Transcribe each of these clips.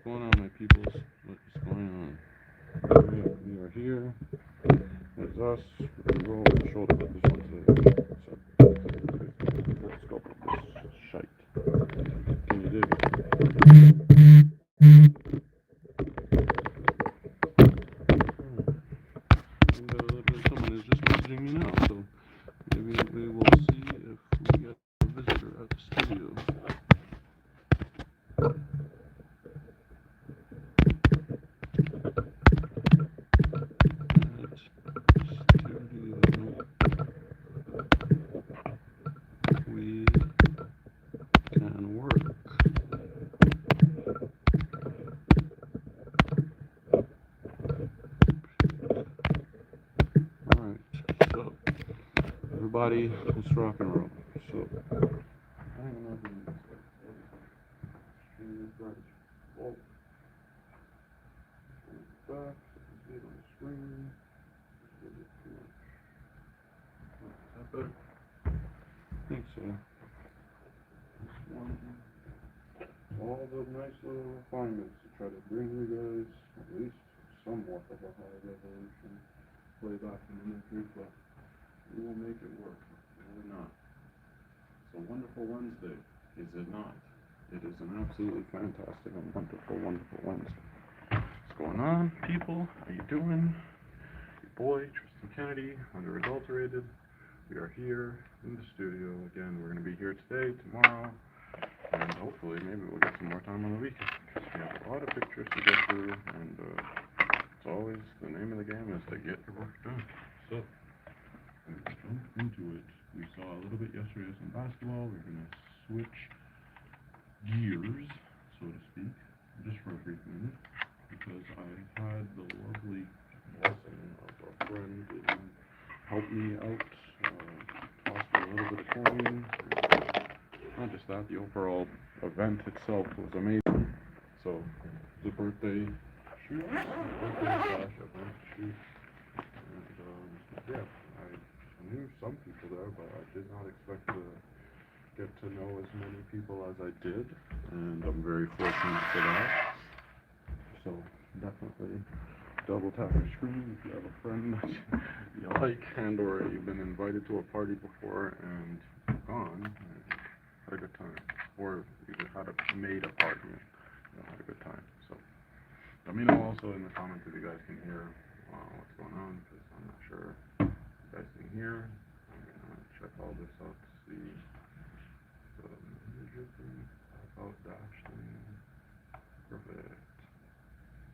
going on, my peoples? What is going on? Alright, we are here. It's us. We're going to roll the shoulder. This one's let's go with this shite. Can you dig it? And someone is just messaging me now, so maybe we will see if we get a visitor at the studio. We can work. Alright, so everybody, let's rock and roll. So I don't know who this is. Oh, back, see it on the screen. Is that better? I think so. All the nice little refinements to try to bring you guys at least somewhat of a high resolution playback in the imagery, but we will make it work. Or not. It's a wonderful Wednesday, is it not? It is an absolutely fantastic and wonderful, wonderful Wednesday. What's going on, people? How you doing? Your boy, Tristan Kennedy, undrADULTrtd. We are here in the studio again. We're going to be here today, tomorrow, and hopefully maybe we'll get some more time on the weekend, because we have a lot of pictures to get through, and it's always the name of the game is to get your work done. So let's jump into it. We saw a little bit yesterday of some basketball. We're going to switch gears, so to speak, just for a brief minute, because I had the lovely blessing of a friend who helped me out, tossed me a little bit of coin. Not just that, the overall event itself was amazing. So the birthday shoot, birthday / event shoot, and yeah, I knew some people there, but I did not expect to get to know as many people as I did, and I'm very fortunate for that. So definitely double tap your screen if you have a friend that you like, and or you've been invited to a party before and gone and had a good time, or you just had a made a party and had a good time. So let me know also in the comments if you guys can hear what's going on, because I'm not sure if you guys can hear. I'm gonna check all this out to see the major thing about dash thing. Perfect.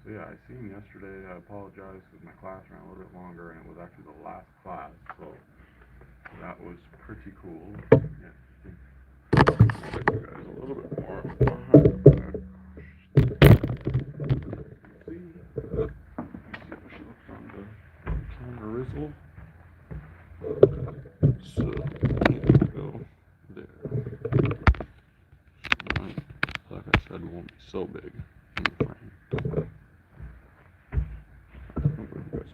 So yeah, I seen yesterday. I apologize because my class ran a little bit longer, and it was actually the last class, so that was pretty cool. Yeah, show you guys a little bit more behind the back. See how she looks on the camera rizzle. So here we go. There. Right. Like I said, it won't be so big in the frame.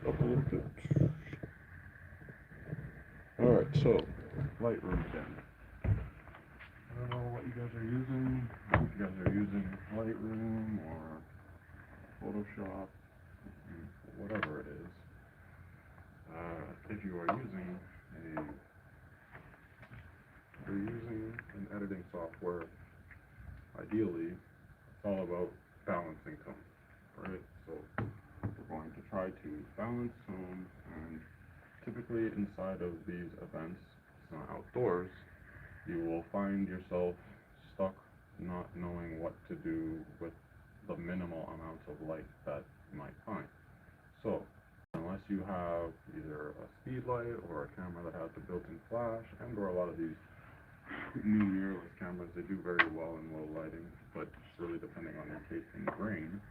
Up a little bit. Alright, so Lightroom again. I don't know what you guys are using. I think you guys are using Lightroom or Photoshop, whatever it is. If you are using an editing software, ideally it's all about balancing tone, right? So we're going to try to balance tone, and typically inside of these events, outdoors, you will find yourself stuck not knowing what to do with the minimal amounts of light that you might find. So unless you have either a speed light or a camera that has the built-in flash, and or a lot of these new mirrorless cameras, they do very well in low lighting, but it's really depending on your taste in grain.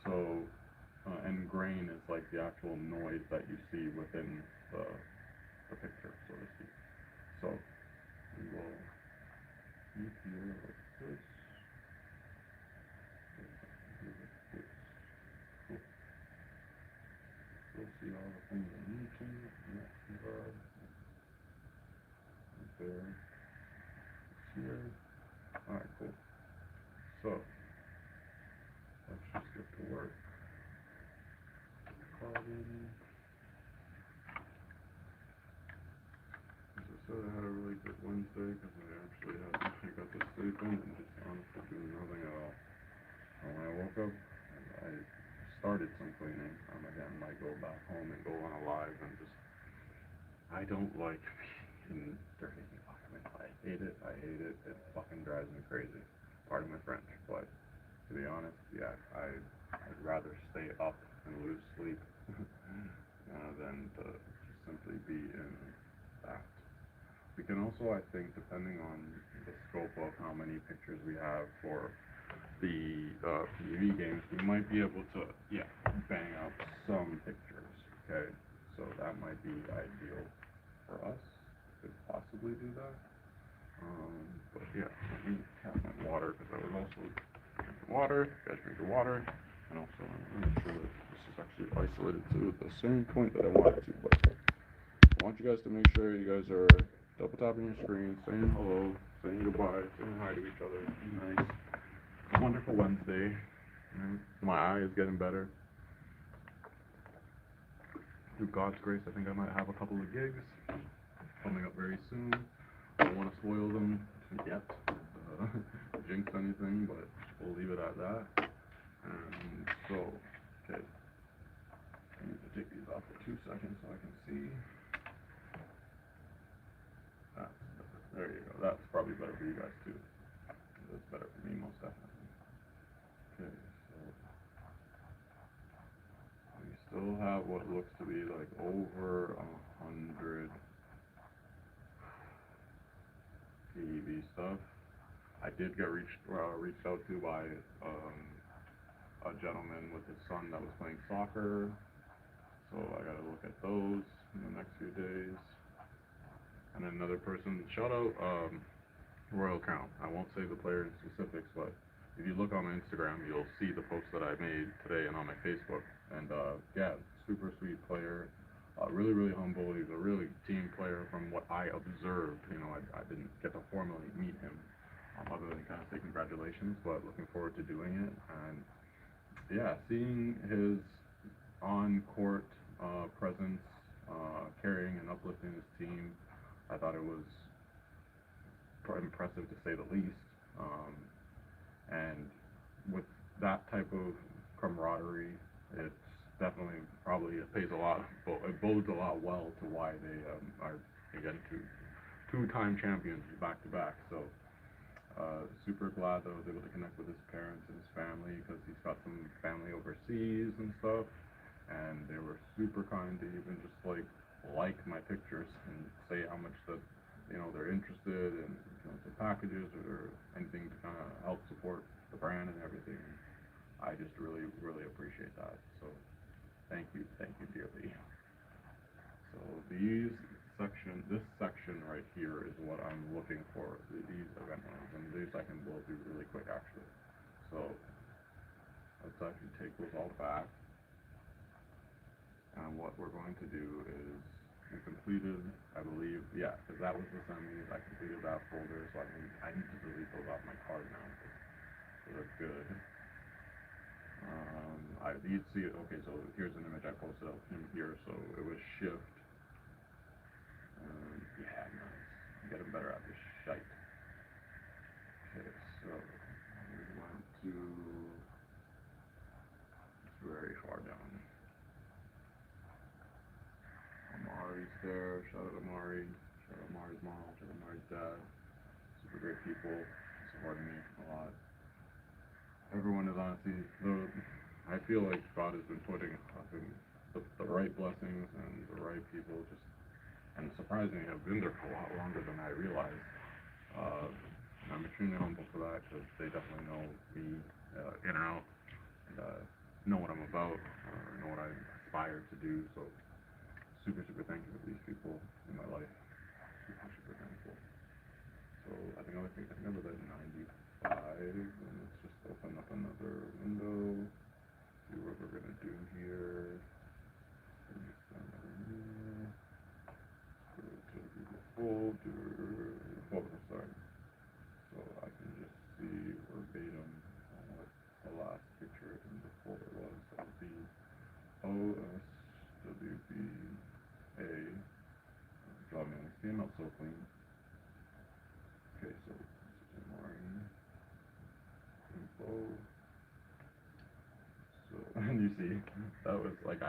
So and grain is like the actual noise that you see within the picture, so to speak. So we will keep here like this. Cool. We'll see all the things I need to. Not too bad. Right there. Here. Alright, cool. So let's woke up and I started some cleaning. Again, might go back home and go on a live and just, I don't like being dirty. I hate it. I hate it. It fucking drives me crazy. Pardon my French, but to be honest, yeah, I'd rather stay up and lose sleep than to just simply be in that. We can also, I think, depending on the scope of how many pictures we have for the PvP games, we might be able to, yeah, bang out some pictures, okay? So that might be ideal for us. Could possibly do that. But yeah, let me tap my water, because I was also drinking water. You guys drink your water. And also, I'm not sure that this is actually isolated to the same point that I want it to, but I want you guys to make sure you guys are double tapping your screen, saying hello, saying goodbye, saying hi to each other. Nice. It's a wonderful Wednesday. My eye is getting better. Through God's grace, I think I might have a couple of gigs coming up very soon. I don't want to spoil them yet, jinx anything, but we'll leave it at that. And so, okay, I need to take these off for 2 seconds so I can see. There you go. That's probably better for you guys too. That's better for me, most definitely. Okay, so we still have what looks to be like over 100 PvP stuff. I did get reached out to by a gentleman with his son that was playing soccer, so I gotta look at those in the next few days. And then another person, shout out Royal Count. I won't say the player in specifics, but if you look on my Instagram, you'll see the post that I made today and on my Facebook. And yeah, super sweet player. Really, really humble. He's a really team player from what I observed. You know, I didn't get to formally meet him, other than kind of say congratulations, but looking forward to doing it. And yeah, seeing his on-court presence, carrying and uplifting his team, I thought it was impressive to say the least. And with that type of camaraderie, it's definitely it pays a lot, it bodes a lot well to why they are again two-time champions back to back. So super glad that I was able to connect with his parents and his family, because he's got some family overseas and stuff, and they were super kind to even just like my pictures and say how much that they're interested in the packages or anything to kind of help support the brand and everything. I just really, really appreciate that. So thank you dearly. So this section right here is what I'm looking for. These event ones, and these I can will do really quick actually. So let's actually take those all back. And what we're going to do is we completed, I believe, yeah, because that was the semis. I completed that folder, so I need to delete those off my card now. So that's good. You'd see it. Okay, so here's an image I posted up in here. So it was shift. Yeah, nice. I'm getting better at this shite. Okay, so we went to, it's very far down. Amari's there. Shout out Amari. Shout out Amari's mom. Shout out Amari's dad. Super great people. Supporting me a lot. Everyone is honestly, I feel like God has been putting the right blessings and the right people, and surprisingly have been there for a lot longer than I realized. I'm extremely humble for that, because they definitely know me in and out, and know what I'm about, know what I aspire to do. So super, super thankful for these people in my life. Super, super thankful. So I think I was at 95, and let's just open up another window. See what we're gonna do here. Go to Google folder, sorry. So I can just see verbatim what the last picture in the folder was. That would be OSWBA. Draw me on HTML so clean. Okay, so this is Mari info. And you see, that was like,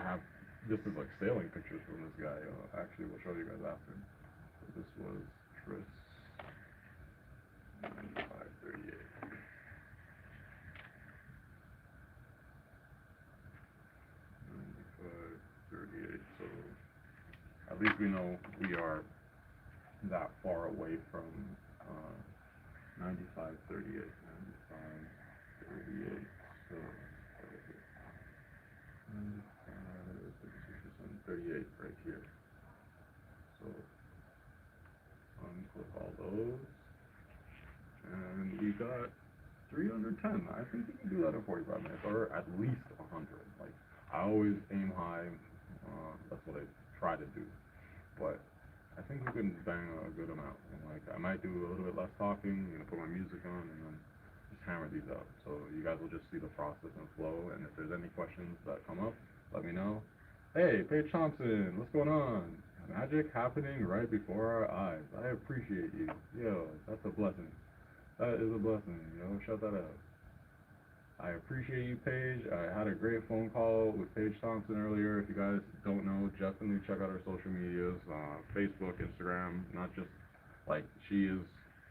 this is like sailing pictures from this guy. Actually, we'll show you guys after. So this was Tris 9538. 9538. So at least we know we are that far away from 9538. 9538. So 38 right here. So unclick all those, and we got 310. I think we can do that in 45 minutes, or at least 100. Like, I always aim high. That's what I try to do. But I think we can bang a good amount. And like, I might do a little bit less talking. I'm gonna put my music on and then just hammer these out. So you guys will just see the process and flow. And if there's any questions that come up, let me know. Hey, Paige Thompson, what's going on? Magic happening right before our eyes. I appreciate you. Yo, that's a blessing. That is a blessing. Yo, shout that out. I appreciate you, Paige. I had a great phone call with Paige Thompson earlier. If you guys don't know, definitely check out her social medias, Facebook, Instagram. Not just, like, she is,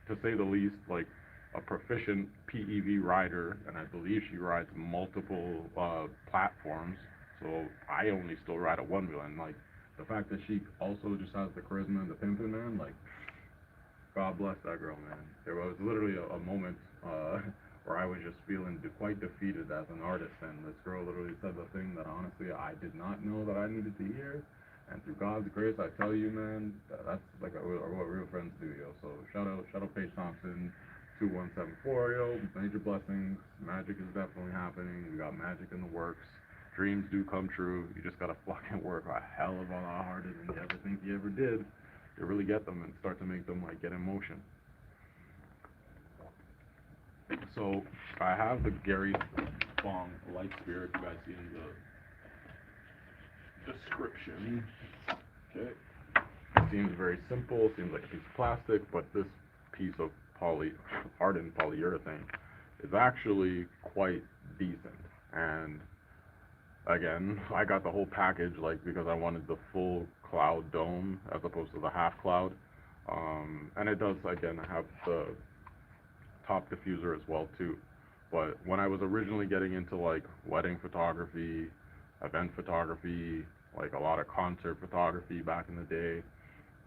to say the least, like, a proficient PEV rider, and I believe she rides multiple platforms. So I only still ride a one wheel, and like the fact that she also just has the charisma and the pimping, man, like, God bless that girl, man. There was literally a moment where I was just feeling quite defeated as an artist, and this girl literally said the thing that honestly I did not know that I needed to hear. And through God's grace, I tell you, man, that's like what real friends do, yo. So shout out Paige Thompson, 2174, yo. Major blessings. Magic is definitely happening. We got magic in the works. Dreams do come true. You just gotta fucking work a hell of a lot harder than you ever think you ever did to really get them and start to make them like get in motion. So I have the Gary Fong LightSphere. If you guys see in the description. Okay. Seems very simple. Seems like a piece of plastic, but this piece of hardened polyurethane is actually quite decent. And again, I got the whole package, like, because I wanted the full cloud dome as opposed to the half cloud. And it does, again, have the top diffuser as well too. But when I was originally getting into like wedding photography, event photography, like a lot of concert photography back in the day,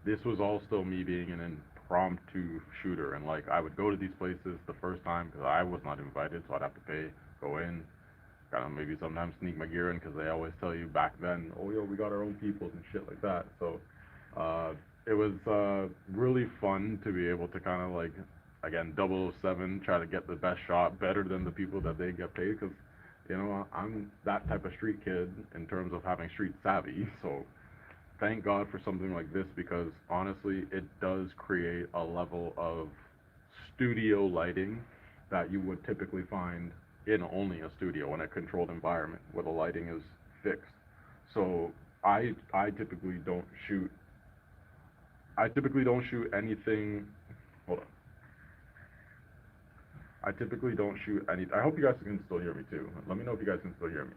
this was all still me being an impromptu shooter. And like, I would go to these places the first time because I was not invited, so I'd have to pay, go in, kind of maybe sometimes sneak my gear in, because they always tell you back then, oh yo, we got our own peoples and shit like that. So it was really fun to be able to kind of like, again, 007, try to get the best shot, better than the people that they get paid, because, you know, I'm that type of street kid in terms of having street savvy. So thank God for something like this, because honestly, it does create a level of studio lighting that you would typically find in only a studio, in a controlled environment where the lighting is fixed. So I typically don't shoot anything. Hold on. I typically don't shoot any. I hope you guys can still hear me too. Let me know if you guys can still hear me.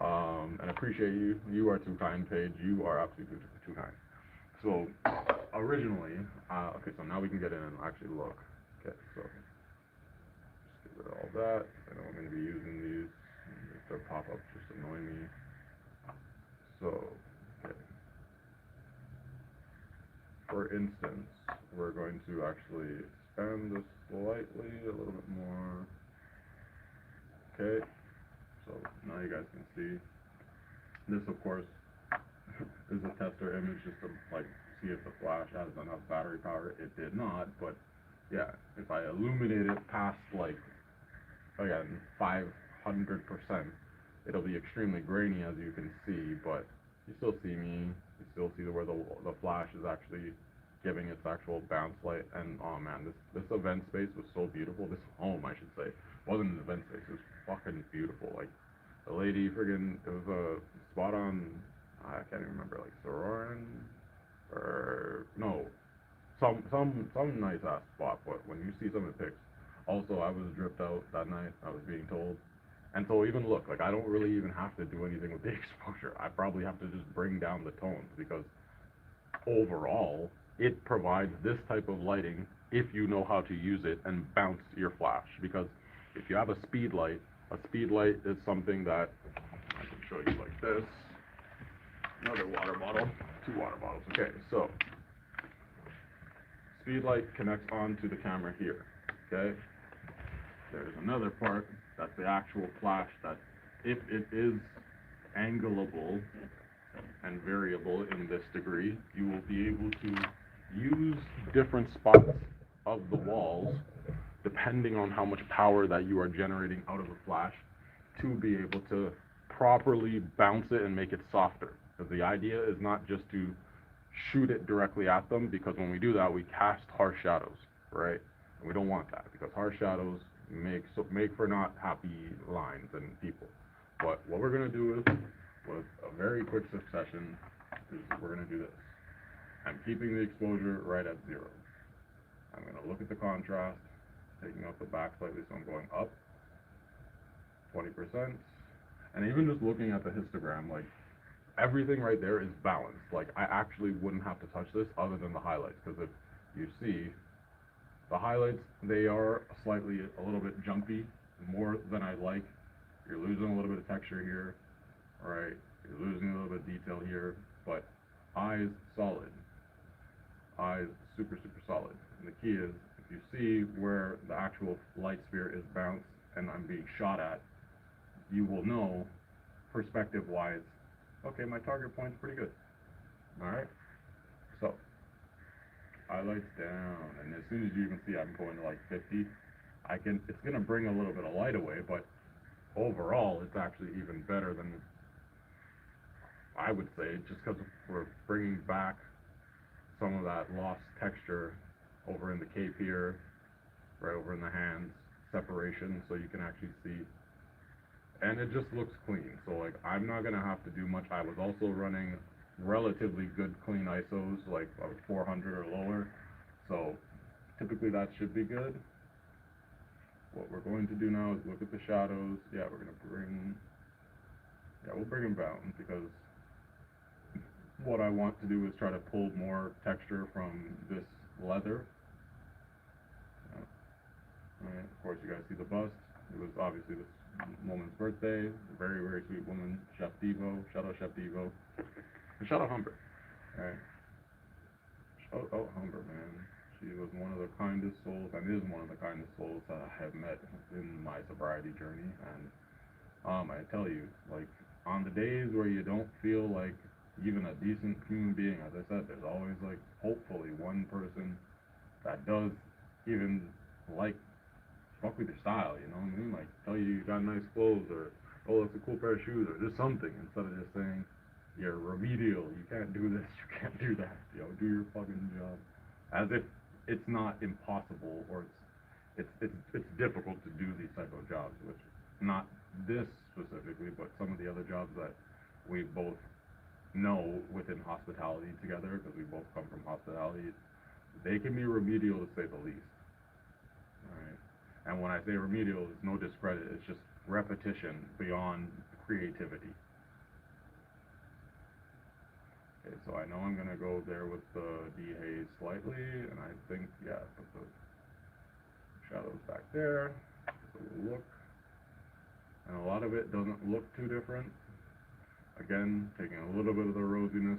And I appreciate you. You are too kind, Paige. You are absolutely too kind. So originally, okay, so now we can get in and actually look. Okay, so just get rid of all that. I know I'm going to be using these. If their pop-ups just annoy me. So, okay. For instance, we're going to actually expand this slightly, a little bit more. Okay, so now you guys can see. This, of course, is a tester image just to like see if the flash has enough battery power. It did not, but yeah, if I illuminate it past like, again, 500%, it'll be extremely grainy, as you can see, but you still see me. You still see where the flash is actually giving its actual bounce light. And oh man, this event space was so beautiful. This home, I should say, wasn't an event space. It was fucking beautiful. Like, the lady friggin', it was a spot on, I can't even remember, like Sororan, or no, some nice ass spot. But when you see some of the pics, also I was dripped out that night, I was being told, And so even look, like I don't really even have to do anything with the exposure. I probably have to just bring down the tones because overall it provides this type of lighting if you know how to use it and bounce your flash. Because if you have a speed light is something that I can show you like this. Another water bottle, 2 water bottles. Okay, so speed light connects onto the camera here. Okay, there's another part that's the actual flash that if it is angleable and variable in this degree, you will be able to use different spots of the walls depending on how much power that you are generating out of the flash to be able to properly bounce it and make it softer. Because the idea is not just to shoot it directly at them, because when we do that, we cast harsh shadows, right? And we don't want that, because harsh shadows make for not happy lines and people. But what we're going to do is, with a very quick succession, is we're going to do this. I'm keeping the exposure right at 0. I'm going to look at the contrast, taking out the back slightly, so I'm going up 20%. And even just looking at the histogram, like, everything right there is balanced. Like, I actually wouldn't have to touch this other than the highlights, because if you see, the highlights, they are a little bit jumpy, more than I like. You're losing a little bit of texture here, right? You're losing a little bit of detail here, but eyes solid. Eyes super solid. And the key is, if you see where the actual light sphere is bounced and I'm being shot at, you will know, perspective-wise, okay, my target point's pretty good. Alright? So, highlights down, and as soon as you can see I'm going to like 50, it's going to bring a little bit of light away, but overall, it's actually even better than I would say, just because we're bringing back some of that lost texture over in the cape here, right over in the hands, separation, so you can actually see. And it just looks clean, so like I'm not gonna have to do much. I was also running relatively good clean ISOs, like 400 or lower, so typically that should be good. What we're going to do now is look at the shadows. Yeah, we'll bring them down, because what I want to do is try to pull more texture from this leather. Right, of course, you guys see the bust. It was obviously this woman's birthday. A very sweet woman, Chef Devo. Shout out Chef Devo. And shout out Humber. Right. Shout out Humber, man. She was one of the kindest souls, and is one of the kindest souls that I have met in my sobriety journey. And I tell you, like, on the days where you don't feel like even a decent human being, as I said, there's always, like, hopefully one person that does even, like, fuck with your style, you know what I mean? Like, tell you got nice clothes, or, oh, that's a cool pair of shoes, or just something, instead of just saying, you're remedial, you can't do this, you can't do that, you know, do your fucking job. As if it's not impossible, or it's difficult to do these type of jobs, which, not this specifically, but some of the other jobs that we both know within hospitality together, because we both come from hospitality, they can be remedial to say the least. Alright? And when I say remedial, it's no discredit, it's just repetition beyond creativity. Okay, so I know I'm going to go there with the dehaze slightly, and I think, yeah, put the shadows back there, so we'll look. And a lot of it doesn't look too different. Again, taking a little bit of the rosiness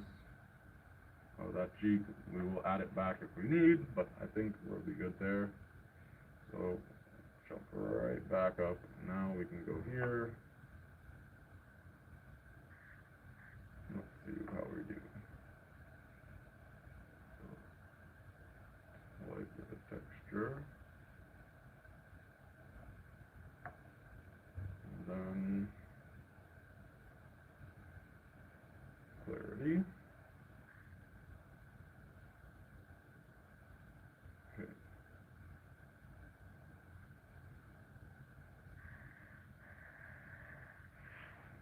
of that cheek. We will add it back if we need, but I think we'll be good there. So, jump right back up. Now we can go here. Let's see how we do. So, like the texture. And then clarity. Okay.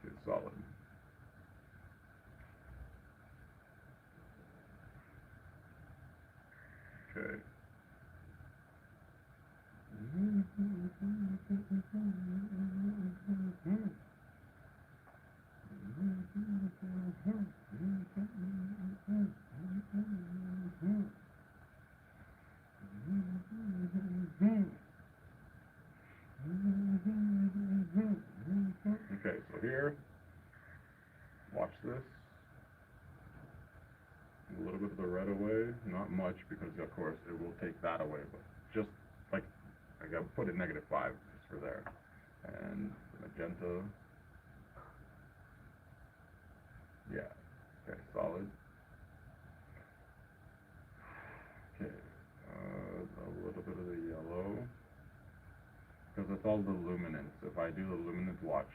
Okay, solid. Okay. the red away, not much, because of course it will take that away, but just like, I gotta put it -5 just for there. And the magenta, yeah, okay, solid. Okay, a little bit of the yellow, because it's all the luminance. If I do the luminance, watch,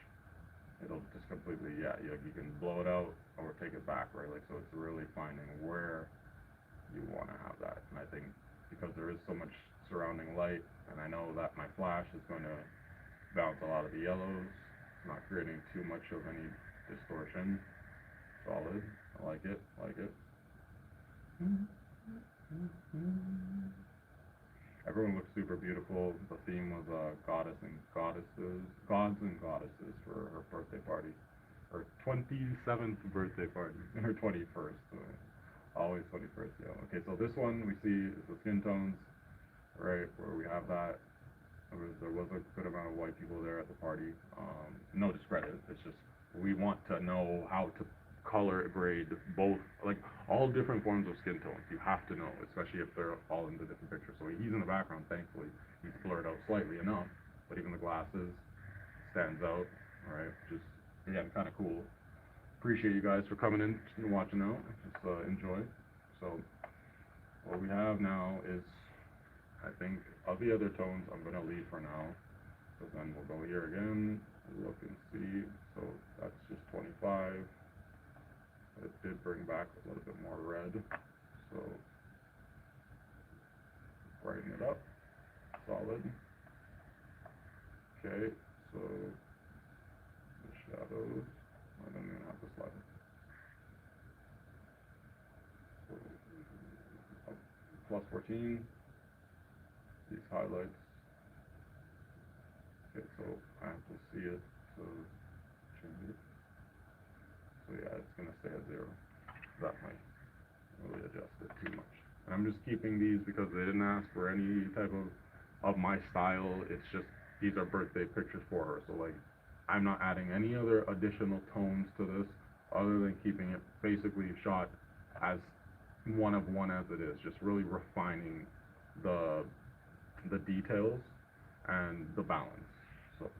it'll just completely, yeah, you can blow it out or take it back, right? Like, so it's really finding where you want to have that. And I think because there is so much surrounding light, and I know that my flash is going to bounce a lot of the yellows, not creating too much of any distortion. Solid. I like it. Everyone looks super beautiful. The theme was gods and goddesses for her birthday party. Her 27th birthday party. Her 21st. Always 21st, yeah. Okay, so this one we see is the skin tones, right, where we have that. There was a good amount of white people there at the party. No discredit. It's just we want to know how to color grade both, like all different forms of skin tones. You have to know, especially if they're all in the different pictures. So he's in the background, thankfully. He's blurred out slightly enough, but even the glasses stands out, right? Just, again, kind of cool. Appreciate you guys for coming in and watching out. Just enjoy. So what we have now is, I think, of the other tones, I'm going to leave for now. So then we'll go here again, look and see. So that's just 25. It did bring back a little bit more red. So brighten it up. Solid. Okay, so the shadows. I don't even have to slide it. So, plus 14. These highlights. Okay, so I have to see it to change it. So yeah, it's gonna stay at 0. That might really adjust it too much. And I'm just keeping these because they didn't ask for any type of my style. It's just, these are birthday pictures for her. So like, I'm not adding any other additional tones to this other than keeping it basically shot as one of one as it is. Just really refining the details and the balance. So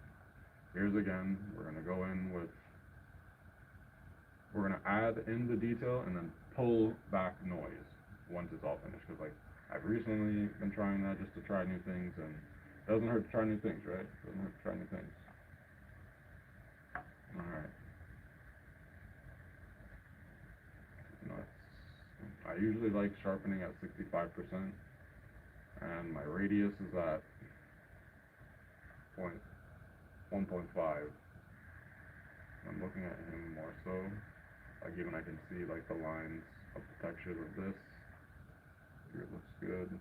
here's again, we're gonna go in with, we're gonna add in the detail and then pull back noise once it's all finished. Because like, I've recently been trying that just to try new things, and it doesn't hurt to try new things, right? It doesn't hurt to try new things. Alright. I usually like sharpening at 65%, and my radius is at 1.5. I'm looking at him more so. Like, even I can see like the lines of the texture of this. Here it looks good.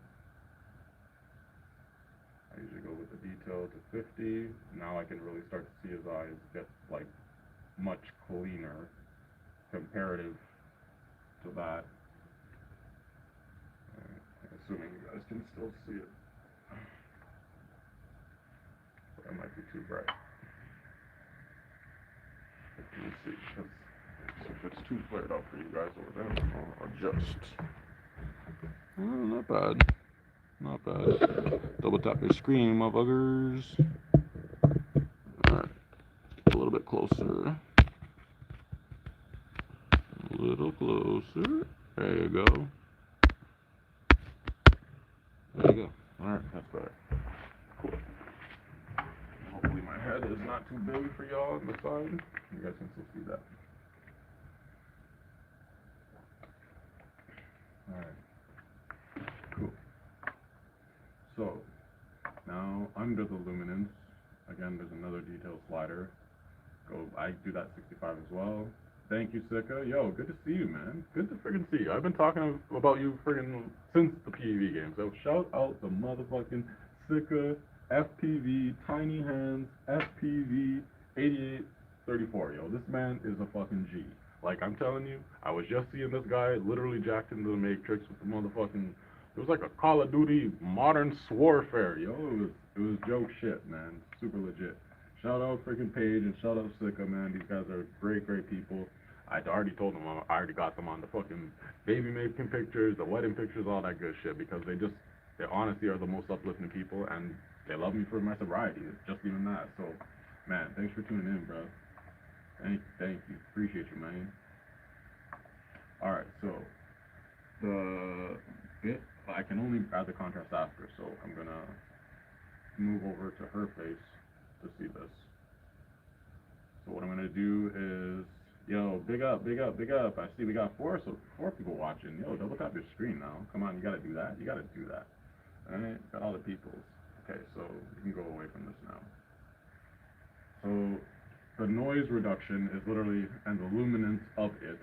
I usually go with the detail to 50. Now I can really start to see his eyes get like much cleaner comparative to that. Assuming you guys can still see it. But it might be too bright. Let me see, because if it's too flared out for you guys over there, I'll adjust. Not bad. Not bad. Double tap your screen, motherfuckers. Alright. A little bit closer. A little closer. There you go. There you go. Alright, that's better. Cool. Hopefully my head is not too big for y'all on the side. You guys can still see that. Alright. Cool. So, now under the luminance, again, there's another detail slider. I do that 65 as well. Thank you, Sika. Yo, good to see you, man. Good to friggin' see you. I've been talking about you friggin' since the PvE game. So shout out to motherfucking Sika, FPV, Tiny Hands, FPV, 8834. Yo, this man is a fucking G. Like, I'm telling you, I was just seeing this guy literally jacked into the Matrix with the motherfucking, it was like a Call of Duty Modern Warfare, yo. It was joke shit, man. Super legit. Shout out freaking Paige and shout out Sika, man. These guys are great, great people. I already told them I already got them on the fucking baby making pictures, the wedding pictures, all that good shit, because they honestly are the most uplifting people, and they love me for my sobriety. It's just even that. So, man, thanks for tuning in, bro. Thank you. Appreciate you, man. Alright, so the bit, I can only add the contrast after, so I'm gonna move over to her face to see this. So what I'm gonna do is, yo, big up, big up, big up. I see we got four people watching. Yo, double tap your screen now. Come on, you gotta do that. You gotta do that. Alright, got all the peoples. Okay, so you can go away from this now. So the noise reduction is literally, and the luminance of it,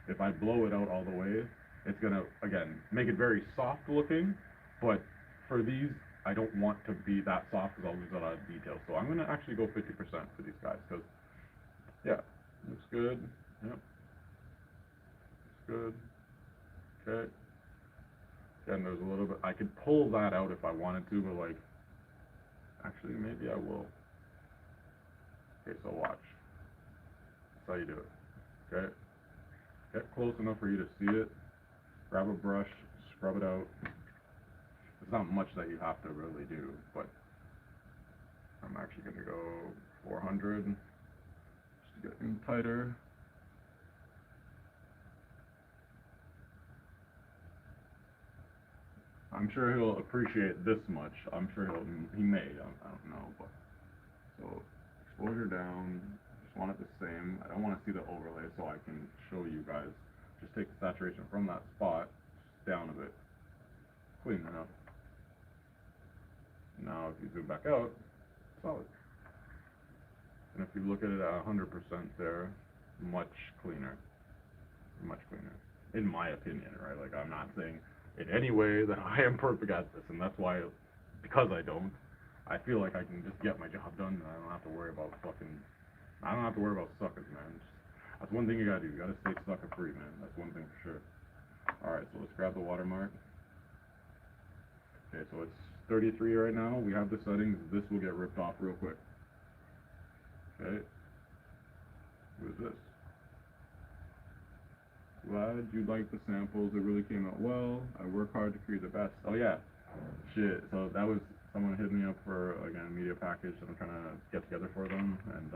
if I blow it out all the way, it's gonna, again, make it very soft looking, but for these, I don't want to be that soft because I'll lose a lot of detail. So I'm gonna actually go 50% for these guys, because, yeah, looks good, yep, looks good, okay. Again, there's a little bit, I could pull that out if I wanted to, but like, actually, maybe I will. Okay, so watch. That's how you do it, okay. Get close enough for you to see it. Grab a brush, scrub it out. There's not much that you have to really do, but I'm actually going to go 400 just to get in tighter. I'm sure he'll appreciate this much. I'm sure he may. I don't know, but so exposure down. Just want it the same. I don't want to see the overlay, so I can show you guys. Just take the saturation from that spot down a bit. Clean enough. Now, if you zoom back out, solid. And if you look at it at 100% there, much cleaner. Much cleaner. In my opinion, right? Like, I'm not saying in any way that I am perfect at this, and that's why, because I don't, I feel like I can just get my job done, and I don't have to worry about suckers, man. That's one thing you gotta do. You gotta stay sucker free, man. That's one thing for sure. Alright, so let's grab the watermark. Okay, so it's 33 right now. We have the settings. This will get ripped off real quick. Okay. Who is this? Glad you liked the samples. It really came out well. I work hard to create the best. Oh yeah. Shit. So that was someone hit me up for, again, a media package that I'm trying to get together for them, and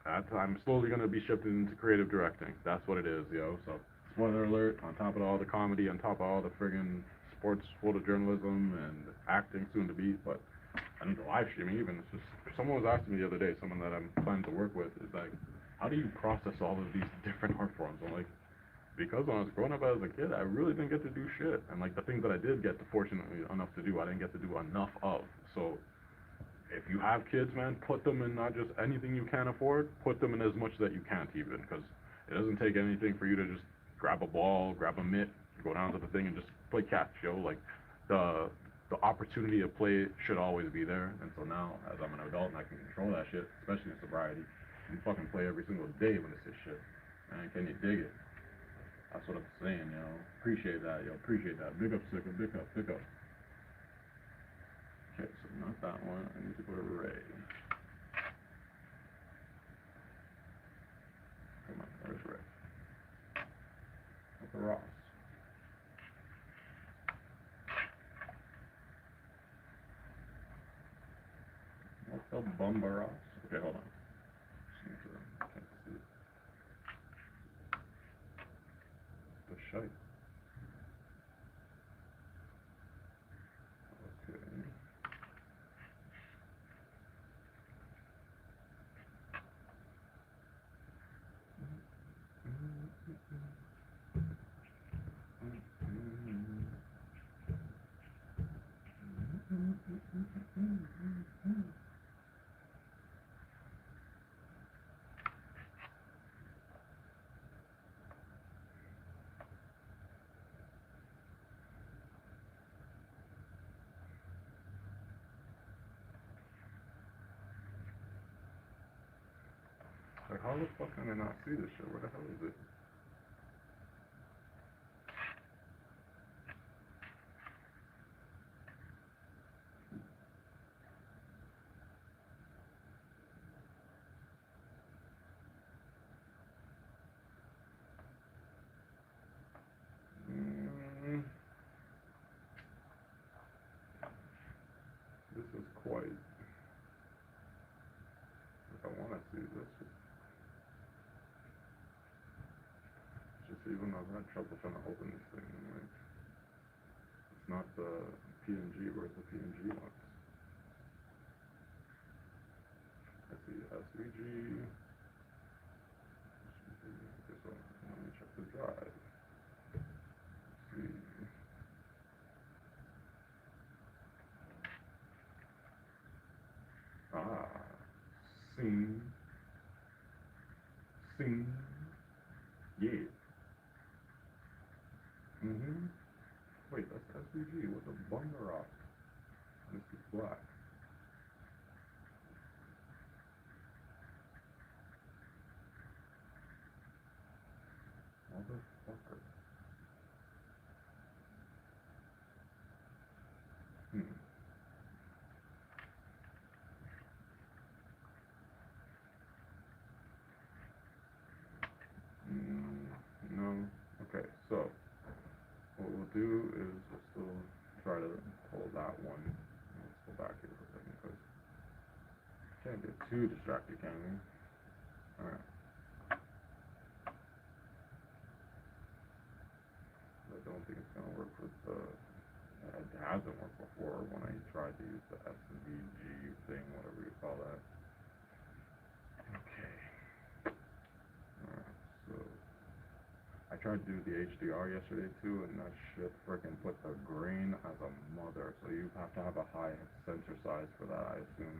I'm slowly gonna be shifted into creative directing. That's what it is, yo. So spoiler alert, on top of all the comedy, on top of all the friggin' sports photojournalism and acting soon to be, but and the live streaming even, it's just, someone was asking me the other day, someone that I'm planning to work with, is like, how do you process all of these different art forms? I'm like, because when I was growing up as a kid, I really didn't get to do shit, and like the things that I did get to, fortunately enough to do, I didn't get to do enough of. So if you have kids, man, put them in not just anything you can afford, put them in as much that you can't even, because it doesn't take anything for you to just grab a ball, grab a mitt, go down to the thing and just play catch, yo. Like, the opportunity to play should always be there, and so now, as I'm an adult and I can control that shit, especially in sobriety, you fucking play every single day when it's this shit. Man, can you dig it? That's what I'm saying, yo. Appreciate that, yo. Appreciate that. Big up, Sicker. Big up, big up. Okay, so not that one. I need to go to Ray. Come on, where's Ray? What's the Ross? What's the Bumba Ross? Okay, hold on. I can't see it. The shite. Okay. Like, how the fuck can I not see this shit? Where the hell is it? do this. Just even I've had trouble trying to open this thing. Like, it's not the PNG. Where's the PNG ones? Let's see, SVG. Okay, so let me check the drive. Let's see. Scene. Yeah. Wait, that's SVG with a bumper rock. This is black. Motherfucker. No. Okay, so what we'll do is we'll still try to pull that one. Let's go back here for a second because can't get too distracted, can we? Alright. I don't think it's gonna work with the it hasn't worked before when I tried to use the SVG thing, whatever you call that. Okay. Alright, so I tried to do the HDR yesterday too, and that shit freaking put the grain as a mother. So you have to have a high sensor size for that, I assume.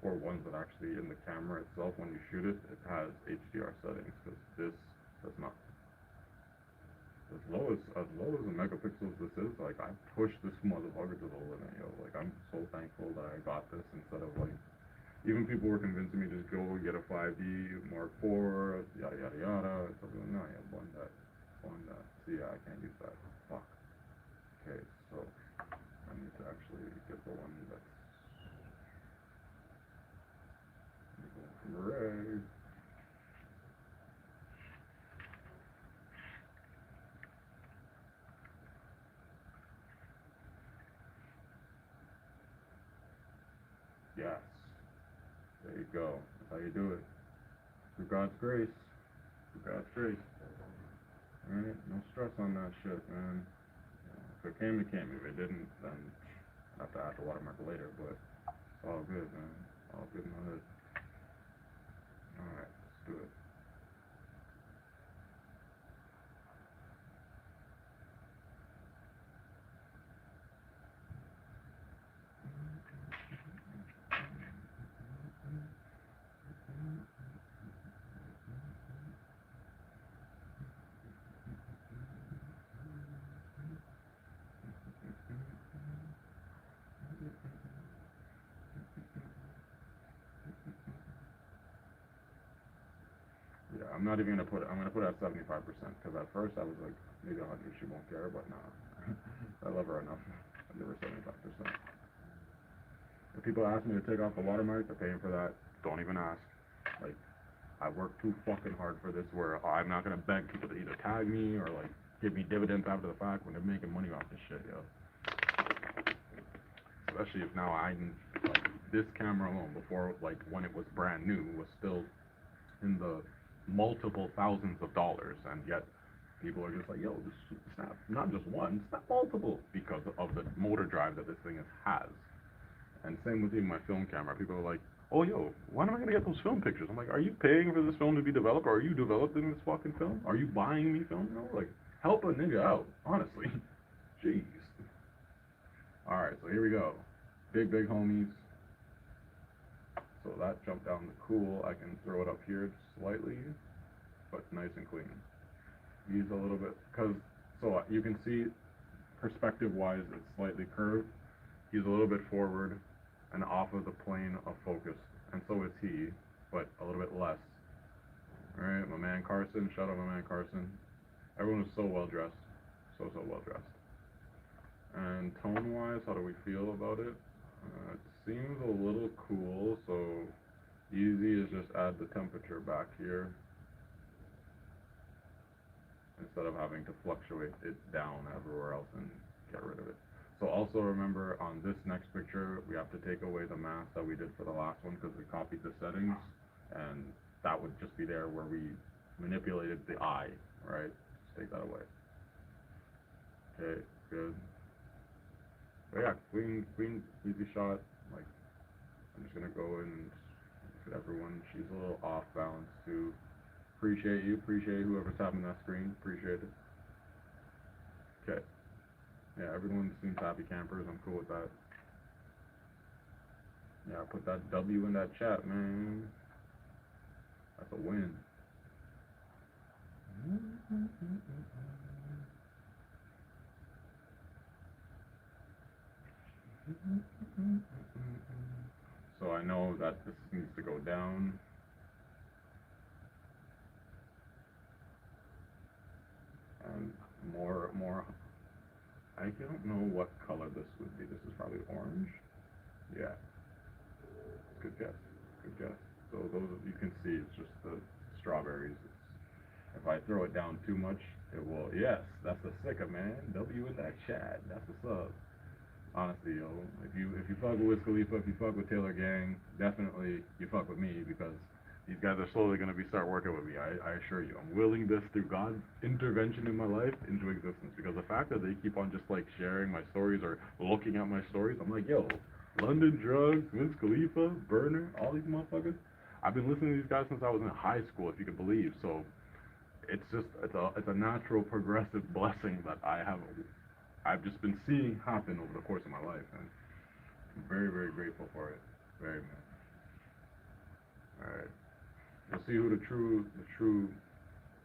Or ones that actually in the camera itself, when you shoot it, it has HDR settings, because this does not. As low as the megapixels this is, like, I pushed this motherfucker to the limit, yo. Like, I'm so thankful that I got this instead of, like, even people were convincing me to just go and get a 5D Mark IV, yada yada yada. So I'm like, no, yeah, one that. See, yeah, I can't use that. Fuck. Okay, so I need to actually get the one that's red. Yes. There you go. That's how you do it. Through God's grace. Through God's grace. Alright, no stress on that shit, man. If it came, it came. If it didn't, then I have to add the watermark later, but it's all good, man. All good in the hood. Alright, let's do it. Yeah, I'm not even gonna put it, I'm gonna put it at 75%, because at first I was like, maybe 100, she won't care, but nah. I love her enough. I'll give her 75%. If people ask me to take off the watermark, they're paying for that. Don't even ask. Like, I work too fucking hard for this, where I'm not gonna beg people to either tag me or like give me dividends after the fact when they're making money off this shit, yo. Especially if now like, this camera alone, before, like, when it was brand new, was still in the multiple thousands of dollars, and yet people are just like, yo, this snap, not just one, snap multiple, because of the motor drive that this thing has. And same with even my film camera. People are like, oh, yo, when am I gonna get those film pictures? I'm like, are you paying for this film to be developed, or are you developing this fucking film? Are you buying me film? You know, like, help a nigga out, honestly. Jeez. Alright, so here we go. Big homies. So that jumped down to cool. I can throw it up here slightly, but nice and clean. Use a little bit, because, so you can see perspective-wise it's slightly curved. He's a little bit forward and off of the plane of focus, and so is he, but a little bit less. Alright, my man Carson, shout out my man Carson. Everyone is so well dressed, so well dressed. And tone-wise, how do we feel about it? It seems a little cool, so easy is just add the temperature back here instead of having to fluctuate it down everywhere else and get rid of it. So also remember, on this next picture, we have to take away the mask that we did for the last one, because we copied the settings and that would just be there where we manipulated the eye, right? Just take that away. Okay, good. But yeah, clean, easy shot. Like, I'm just gonna go in and look at everyone. She's a little off balance too. Appreciate you, appreciate whoever's tapping that screen, appreciate it. Okay. Yeah, everyone seems happy campers, I'm cool with that. Yeah, put that W in that chat, man. That's a win. So I know that this needs to go down. And more, I don't know what color this would be. This is probably orange. Yeah. Good guess. Good guess. So those, you can see, it's just the strawberries. If I throw it down too much, it will. Yes, that's the sicker, man. W in that chat. That's what's up. Honestly, yo, if you fuck with Wiz Khalifa, if you fuck with Taylor Gang, definitely you fuck with me, because these guys are slowly gonna start working with me. I assure you, I'm willing this through God's intervention in my life into existence, because the fact that they keep on just like sharing my stories or looking at my stories, I'm like, yo, London Drugs, Wiz Khalifa, Burner, all these motherfuckers. I've been listening to these guys since I was in high school, if you can believe. So it's just it's a natural progressive blessing that I've just been seeing happen over the course of my life, and I'm very, very grateful for it. Very much. Alright. You'll see who the true,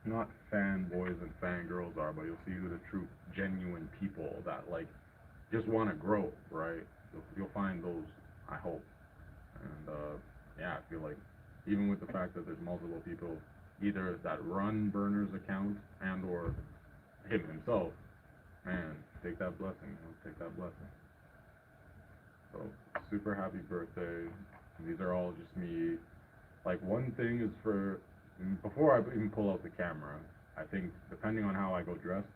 not fanboys and fangirls are, but you'll see who the true, genuine people that, like, just want to grow, right? You'll find those, I hope. And, yeah, I feel like, even with the fact that there's multiple people, either that run Burner's account and or him himself, man, take that blessing, take that blessing. So, super happy birthday. These are all just me. Like, one thing is before I even pull out the camera, I think, depending on how I go dressed,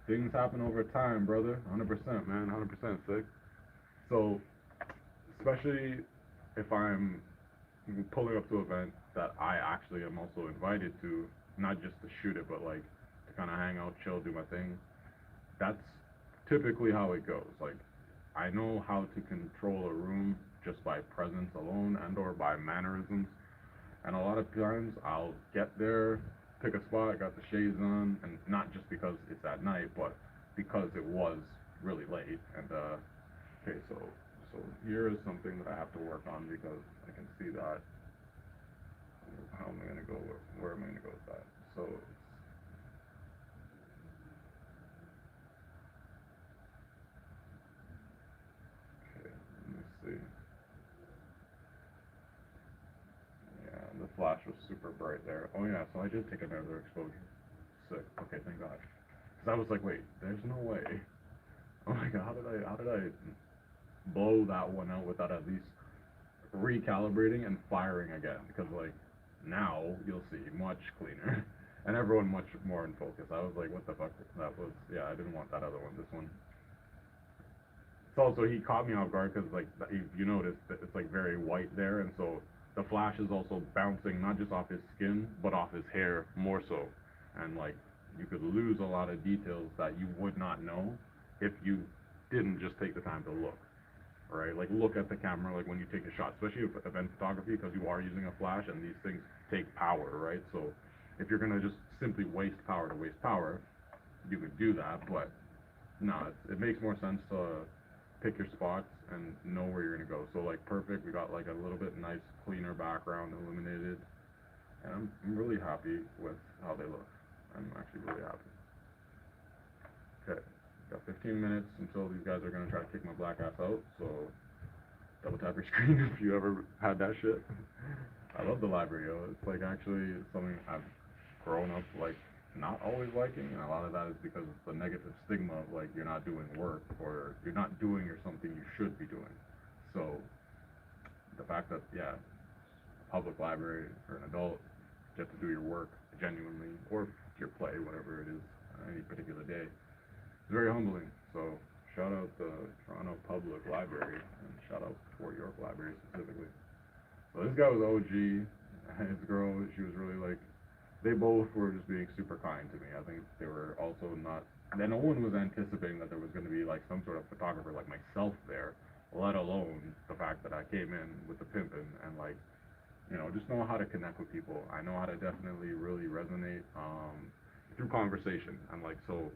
things happen over time, brother. 100%, man, 100% sick. So, especially if I'm pulling up to an event that I actually am also invited to, not just to shoot it, but like to kind of hang out, chill, do my thing. That's typically how it goes. Like, I know how to control a room just by presence alone and or by mannerisms. And a lot of times I'll get there, pick a spot, got the shades on, and not just because it's at night, but because it was really late. And okay, so here is something that I have to work on, because I can see that. How am I gonna go? Where am I gonna go with that? So okay, let me see. Yeah, the flash was super bright there. Oh yeah, so I did take another exposure. Sick. Okay, thank God. Because I was like, wait, there's no way. Oh my God, how did I blow that one out without at least recalibrating and firing again? Because like, now you'll see much cleaner and everyone much more in focus. I was like, what the fuck? That was, yeah, I didn't want that other one. This one. It's also, he caught me off guard because, like, if you notice that it's like very white there, and so the flash is also bouncing not just off his skin but off his hair more so, and like you could lose a lot of details that you would not know if you didn't just take the time to look. Right, like look at the camera, like when you take a shot, especially if event photography, because you are using a flash and these things take power, right? So if you're gonna just simply waste power to waste power, you could do that, but no, it makes more sense to pick your spots and know where you're gonna go. So like, perfect, we got like a little bit nice cleaner background illuminated, and I'm really happy with how they look. I'm actually really happy. Okay. Got 15 minutes until these guys are going to try to kick my black ass out, so double tap your screen if you ever had that shit. I love the library, yo. It's like actually something I've grown up like not always liking, and a lot of that is because of the negative stigma of like you're not doing work or you're not doing or something you should be doing. So the fact that, yeah, public library for an adult, you have to do your work genuinely, or your play, whatever it is, any particular day. It's very humbling. So shout out the Toronto Public Library, and shout out Fort York Library specifically. So this guy was OG. And his girl, she was really like, they both were just being super kind to me. I think they were also not, then no one was anticipating that there was going to be like some sort of photographer like myself there, let alone the fact that I came in with the pimpin' and like, you know, just know how to connect with people. I know how to definitely really resonate through conversation. And like, so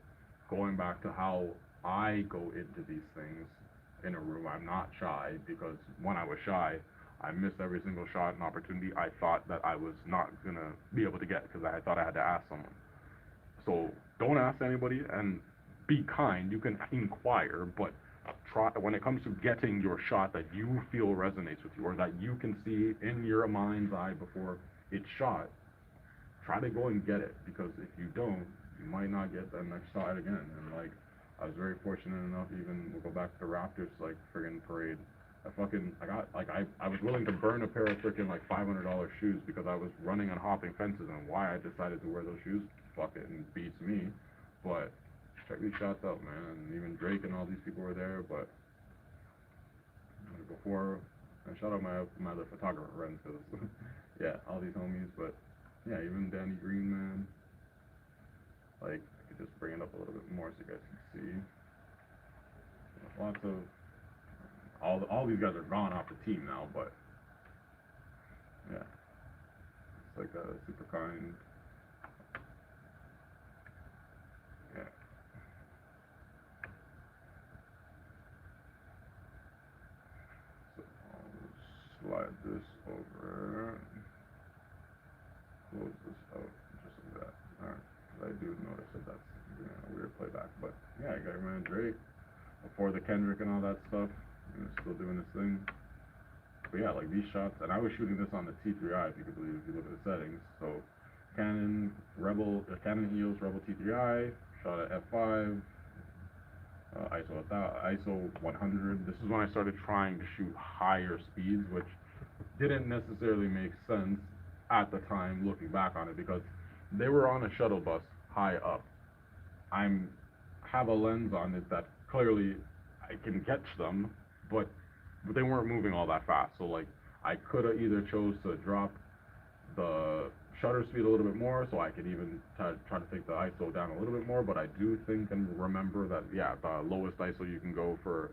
going back to how I go into these things in a room, I'm not shy, because when I was shy, I missed every single shot and opportunity I thought that I was not gonna be able to get because I thought I had to ask someone. So don't ask anybody and be kind. You can inquire, but try when it comes to getting your shot that you feel resonates with you or that you can see in your mind's eye before it's shot. Try to go and get it, because if you don't, you might not get that next shot again. And like, I was very fortunate enough. Even we'll go back to the Raptors like friggin' parade. I was willing to burn a pair of freaking like $500 shoes because I was running and hopping fences, and why I decided to wear those shoes, fuck it, and beats me. But check these shots out, man. And even Drake and all these people were there. But before, and shout out my other photographer friends, because yeah, all these homies. But yeah, even Danny Green, man. Like, I could just bring it up a little bit more so you guys can see. Lots of all these guys are gone off the team now, but yeah, it's like a super kind. Yeah. So I'll slide this over, close this out, just like that. Alright, I do notice that that's a weird playback, but yeah, you got your man Drake before the Kendrick and all that stuff. Still doing his thing. But yeah, like these shots, and I was shooting this on the T3i, if you could believe, if you look at the settings. So Canon EOS Rebel T3i, shot at f5, ISO 100. This is when I started trying to shoot higher speeds, which didn't necessarily make sense at the time looking back on it, because they were on a shuttle bus high up. Have a lens on it that clearly I can catch them, but they weren't moving all that fast. So like, I could have either chose to drop the shutter speed a little bit more, so I could even try to take the ISO down a little bit more. But I do think and remember that yeah, the lowest ISO you can go for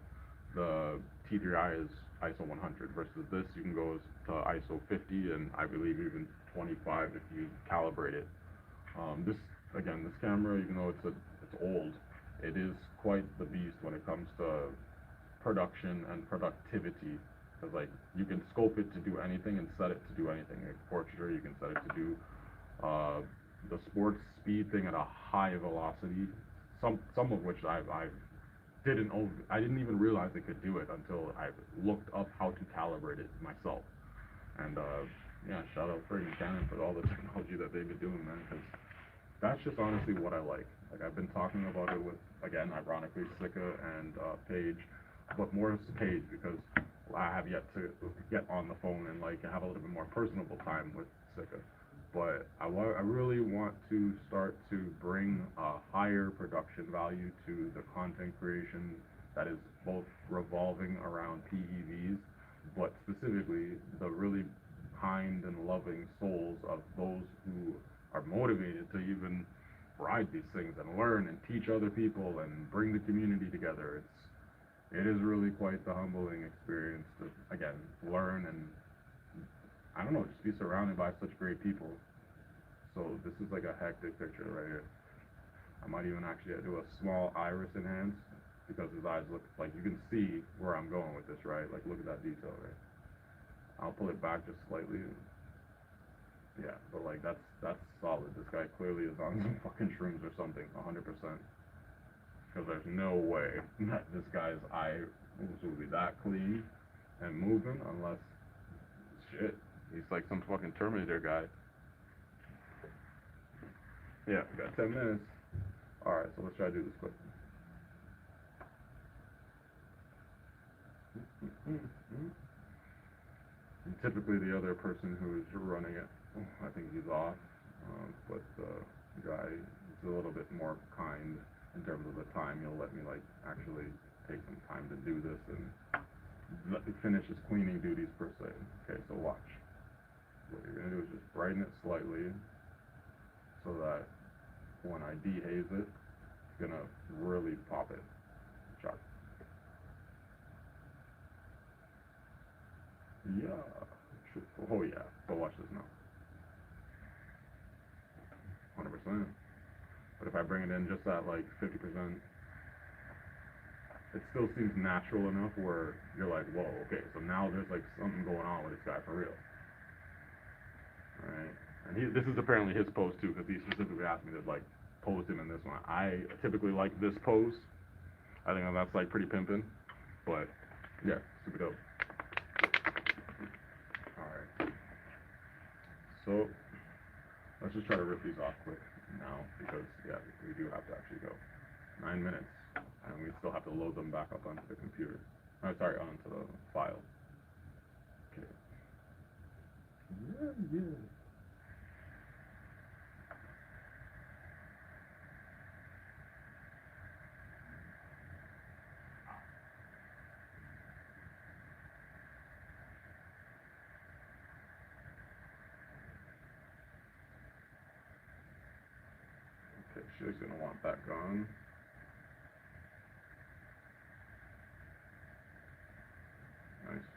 the T3i is ISO 100, versus this you can go to ISO 50, and I believe even 25 if you calibrate it. This camera, even though it's old, it is quite the beast when it comes to production and productivity, because like you can scope it to do anything and set it to do anything. Like portraiture, you can set it to do the sports speed thing at a high velocity, some of which I didn't even realize it could do it until I looked up how to calibrate it myself. And yeah, shout out friggin' Canon for all the technology that they've been doing, man, because that's just honestly what I like. Like, I've been talking about it with, again, ironically, Sika and Paige, but more Paige, because I have yet to get on the phone and like have a little bit more personable time with Sika. But I really want to start to bring a higher production value to the content creation that is both revolving around PEVs, but specifically the really kind and loving souls of those who are motivated to even ride these things and learn and teach other people and bring the community together. It is really quite the humbling experience to, again, learn and, I don't know, just be surrounded by such great people. So this is like a hectic picture right here. I might even actually do a small iris enhance, because his eyes look like, you can see where I'm going with this, right? Like, look at that detail, right? I'll pull it back just slightly. Yeah, but like, that's solid. This guy clearly is on some fucking shrooms or something, 100%. Because there's no way that this guy's eye will be that clean and moving, unless, shit, he's like some fucking Terminator guy. Yeah, we got 10 minutes. Alright, so let's try to do this quick. And typically the other person who is running it, I think he's off, but the guy is a little bit more kind in terms of the time. He'll let me like actually take some time to do this and let me finish his cleaning duties per se. Okay, so watch. what you're gonna do is just brighten it slightly so that when I dehaze it, it's gonna really pop it. Chuck. Yeah. Oh yeah. But watch this now. 100%. But if I bring it in just at like 50%, it still seems natural enough where you're like, whoa, okay, so now there's like something going on with this guy for real. Alright. And this is apparently his pose too, because he specifically asked me to like pose him in this one. I typically like this pose. I think that's like pretty pimpin'. But yeah, super dope. Alright. So let's just try to rip these off quick now, because yeah, we do have to actually go. 9 minutes. And we still have to load them back up onto the computer. Oh, sorry, onto the file. Okay. Yeah. Okay, she's gonna want that gone. Nice.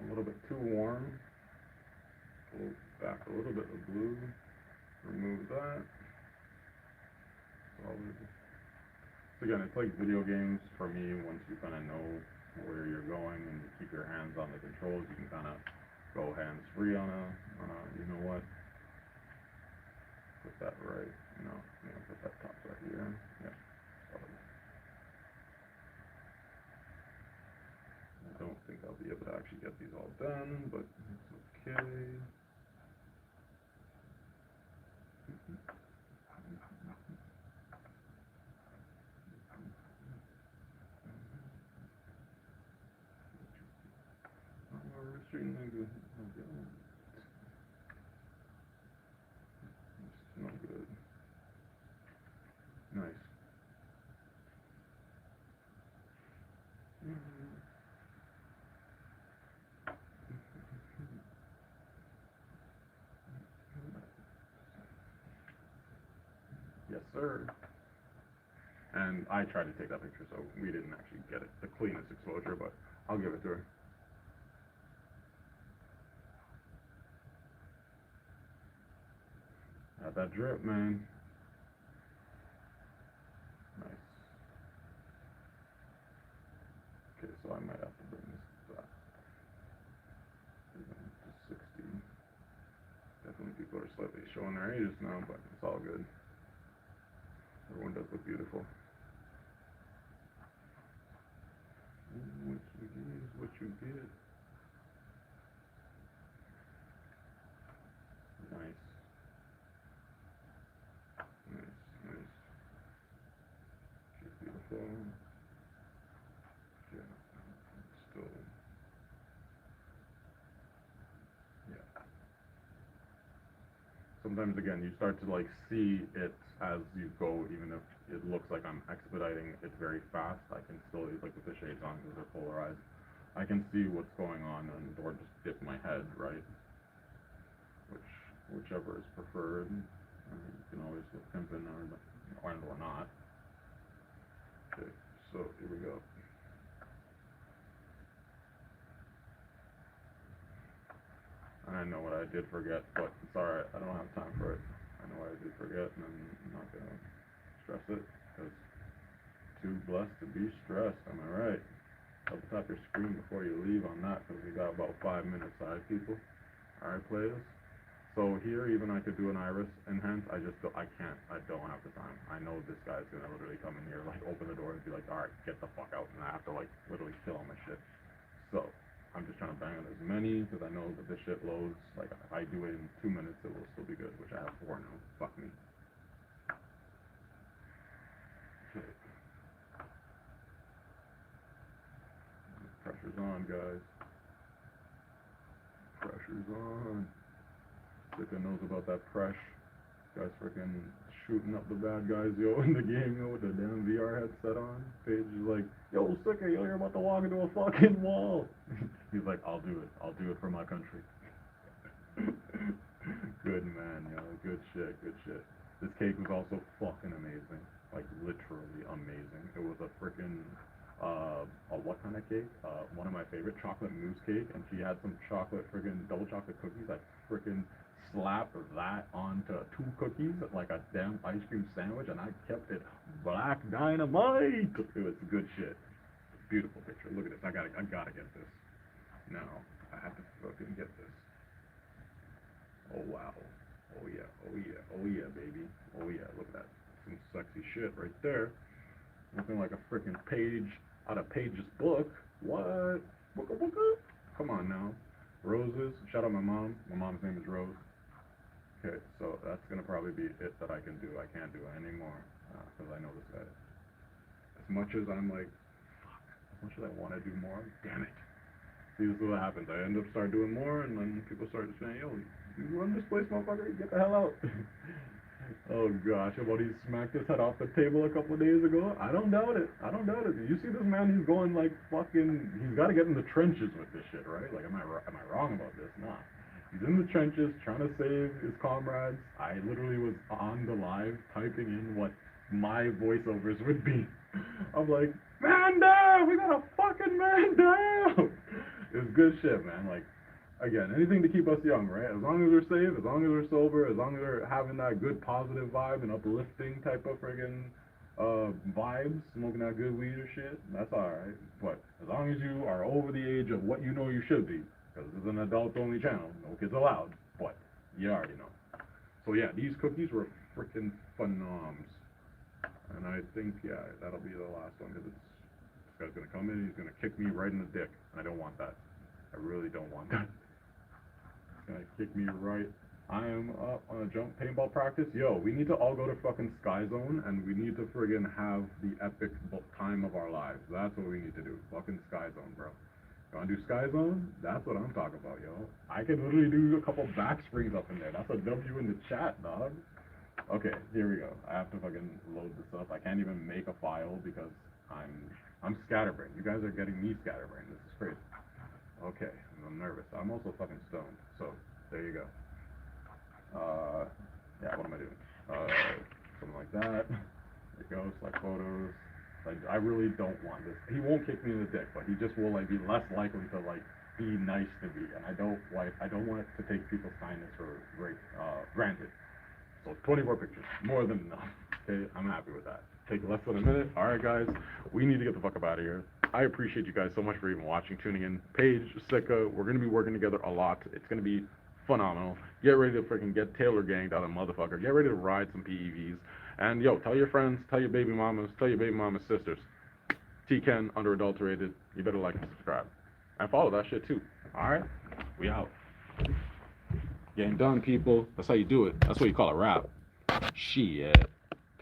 A little bit too warm. Pull back a little bit of blue. Remove that. So again, it's like video games for me. Once you kind of know where you're going and you keep your hands on the controls, you can kind of go hands free on a you know what? Put that right. No, put that top right here. Yeah. I don't think I'll be able to actually get these all done, but it's okay. No good. Nice. Yes, sir. And I tried to take that picture, so we didn't actually get it the cleanest exposure, but I'll give it to her. Got that drip, man. Nice. Okay, so I might have to bring this back to 60. Definitely people are slightly showing their ages now, but it's all good. Everyone does look beautiful. What you get is what you get. Nice. Nice. She's beautiful. Yeah. Still. Yeah. Sometimes again, you start to like see it as you go, even if it looks like I'm expediting it very fast. I can still, like with the shades on because they're polarized, I can see what's going on or just dip my head, right? Whichever is preferred. You can always look pimpin' or not. Okay, so here we go. And I know what I did forget, but it's alright, I don't have time for it. I know what I did forget, and I'm not gonna stress it, because too blessed to be stressed, am I right? Double tap your screen before you leave on that, because we got about 5 minutes, alright people? Alright players? So here, even I could do an iris enhance, I don't have the time. I know this guy's gonna literally come in here, like open the door and be like, alright, get the fuck out, and I have to like literally kill all my shit. So, I'm just trying to bang on as many, because I know that this shit loads, like if I do it in 2 minutes, it will still be good, which I have 4 now, fuck me. Okay. Pressure's on, guys. Pressure's on. Sicko knows about that press. Guys freaking shooting up the bad guys, yo, in the game, yo, with the damn VR headset on. Paige is like, yo, Sicko, yo, you're about to walk into a fucking wall. He's like, I'll do it. I'll do it for my country. Good man, yo. Good shit, good shit. This cake was also fucking amazing. Like, literally amazing. It was a freaking, what kind of cake? One of my favorite, chocolate mousse cake, and she had some chocolate, freaking double chocolate cookies. I freaking slapped that onto 2 cookies, like a damn ice cream sandwich, and I kept it black dynamite. It was good shit. Beautiful picture. Look at this. I gotta get this. No, I have to fucking get this. Oh wow. Oh yeah. Oh yeah. Oh yeah, baby. Oh yeah. Look at that. Some sexy shit right there. Looking like a freaking page out of Paige's book. What? Booka booka? Come on now. Roses. Shout out my mom. My mom's name is Rose. Okay, so that's gonna probably be it that I can do. I can't do anymore because I know this guy. As much as I'm like, fuck. As much as I want to do more, damn it. See, this is what happens. I end up start doing more, and then people start saying, yo, you run this place, motherfucker, get the hell out. Oh gosh, about he smacked his head off the table a couple of days ago. I don't doubt it. I don't doubt it. You see this man, he's going like fucking, he's got to get in the trenches with this shit, right? Like, am I wrong about this? Nah. He's in the trenches trying to save his comrades. I literally was on the live typing in what my voiceovers would be. I'm like, man down! We got a fucking man down! It's good shit, man. Like, again, anything to keep us young, right? As long as we're safe, as long as we're sober, as long as we're having that good positive vibe and uplifting type of friggin' vibes, smoking that good weed or shit, that's alright. But as long as you are over the age of what you know you should be, because this is an adult-only channel, no kids allowed, but you already know. So yeah, these cookies were freaking phenoms. And I think, yeah, that'll be the last one, because this guy's going to come in, he's going to kick me right in the dick. I don't want that. I really don't want that. He's going to kick me right. I am up on a jump paintball practice. Yo, we need to all go to fucking Sky Zone, and we need to friggin' have the epic time of our lives. That's what we need to do. Fucking Sky Zone, bro. You wanna do Sky Zone? That's what I'm talking about, yo. I can literally do a couple back springs up in there. That's a W in the chat, dog. Okay, here we go. I have to fucking load this up. I can't even make a file because I'm scatterbrained. You guys are getting me scatterbrained. This is crazy. Okay, I'm nervous. I'm also fucking stoned. So there you go. Yeah, what am I doing? Something like that. There you go. Select photos. Like, I really don't want this. He won't kick me in the dick, but he just will like be less likely to like be nice to me, and I don't want to take people's kindness for granted. So 24 pictures, more than enough. Okay, I'm happy with that. Take less than a minute. All right, guys, we need to get the fuck up out of here. I appreciate you guys so much for even watching, tuning in. Paige, Sicko, we're gonna be working together a lot. It's gonna be phenomenal. Get ready to freaking get Taylor ganged out of motherfucker. Get ready to ride some PEVs. And yo, tell your friends, tell your baby mamas, tell your baby mama's sisters. T-Ken, undrADULTrtd. You better like and subscribe. And follow that shit too. Alright? We out. Game done, people. That's how you do it. That's what you call a rap. Shit.